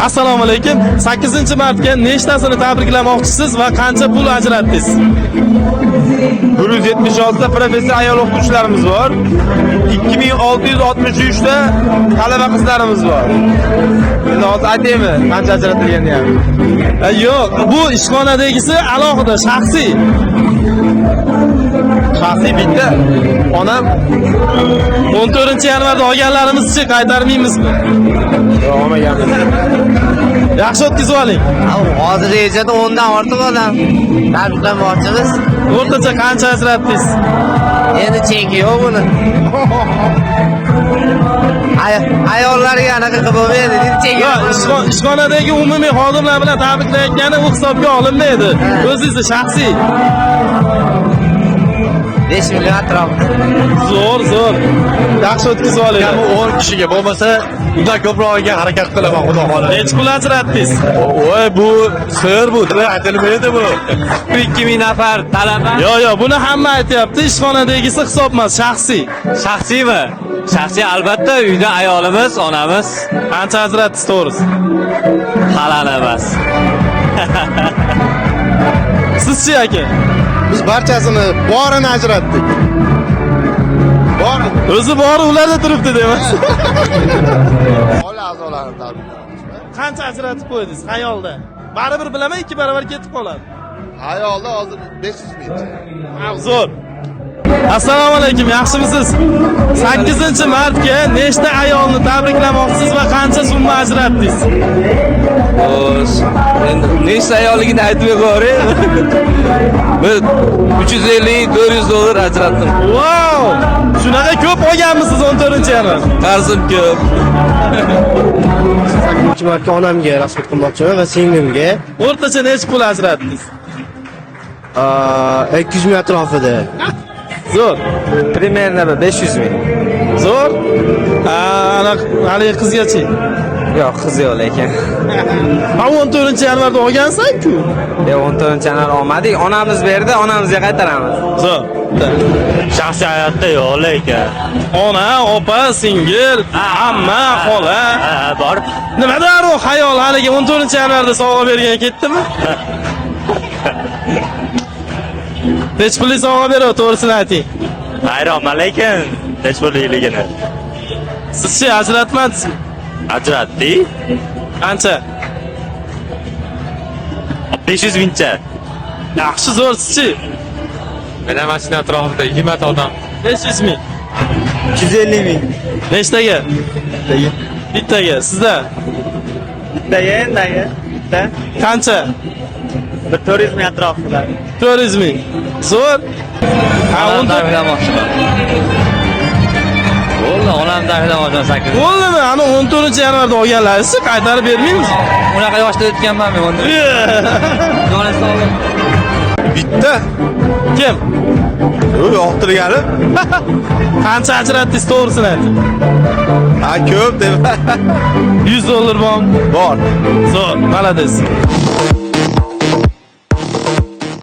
Assalomu alaykum. 8-martga nechtasini tabriklamoqchisiz va qancha pul ajratdingiz? 176 ta professional ayol o'qituvchilarimiz bor. 2663 ta talaba qizlarimiz bor. Endi hozir aytaymi, qancha ajratilganini ham. Yo'q, bu ishxonadagisi alohida, shaxsiy. Shaxsiy bitta. Onam 14-yanvarda olganlarimiz-chi qaytarmaymizmi? yo'q, olmaganmiz. Yaxshi o'tkazib oling. Hozir rejada 10 dan ortiq odam tabriklamoqchimiz. O'rtacha qancha ajratdingiz? Endi cheki yo'q buni. Ayollarga anaqa qilib bo'lmaydi, cheki yo'q. Ishxonadagi umumiy xodimlar bilan tabriklayotgani u hisobga olinmaydi. O'zingizni shaxsiy. 5 million atrofida. Zo'r. Yaxshi o'tkazib oling. 10 kishiga bo'lmasa, undan ko'prog'iga harakat qilaman, xudo xohlasa. Nech pul ajratdingiz? Voy, bu sir bu, aytilmaydi bu. 2000 nafar talaba. Yo'q, buni hamma aytyapti. Ishxonadagisi hisob emas, shaxsiy. Shaxsiymi? Shaxsiy albatta, uyda ayolimiz, onamiz. Qancha ajratdingiz to'g'risi? Halal emas. Sizchi aka? Biz barchasini borini ajratdik. Bor. O'zi bori ularda turibdi demas. Oila a'zolaridan. Qancha ajratib qo'ydingiz ayolda? Baribir bilaman 2 barobar ketib qoladi. Ayolda hozir 500 ming. Zo'r. Assalomu alaykum, yaxshimisiz? 8-martga nechta ayolni tabriklamoqchisiz va qancha summa ajratdingiz? Endi nechta ayolligini aytib qo'ying. Men 350-400 dollar ajratdim. Wow! Shunaqa ko'p olganmisiz 14-yanvar? Qarzim ko'p. 8-martga onamga rasxod qilmoqchiman va singlimga O'rtacha necha pul ajratdingiz? 200 ming atrofida. Zo'r. Примерно 500 ming. Zo'r. Hali qizgachi? Yo'q, qiz yo'q lekin. Ha 14-yanvarda olgansan-ku. 14-yanvar olmadik, onamiz berdi, onamizga qaytaramiz. Zo'r. Shaxsiy hayotda yo'q lekin. Ona, opa, singil, amma, xola. Bor. Nima darrov xayol haligi 14-yanvarda sovg'a bergan ketdimi? Nech pulli sovg'a beradi, to'g'risini ayting. Hayronman lekin hech pulligini. Sizchi ajratmadingizmi? Ajratdi? Qancha? 500 mingcha. Yaxshi, zo'r. Sizchi? Mena mashina atrofida 20 ta odam. 500 ming. 250 ming. Nechtaga? Bittaga. Sizda? Bittaga. Qancha? 400 ming atrofida. 400 ming. Zo'r. Onam tabriklamoqchiman. Bo'ldi, onam tabriklamoqchiman 8. Bo'ldimi? Ana 14-yanvarda olganlaringizni qaytarib bermaymiz. Unaqa yoshda o'tganman men unda. Bitta. Kim? Yo'q, yoqtirgani. Qancha ajratdingiz, to'g'risini ayting. Ha, ko'p deb. 100 dollar bormi? Bor. Zo'r, malades.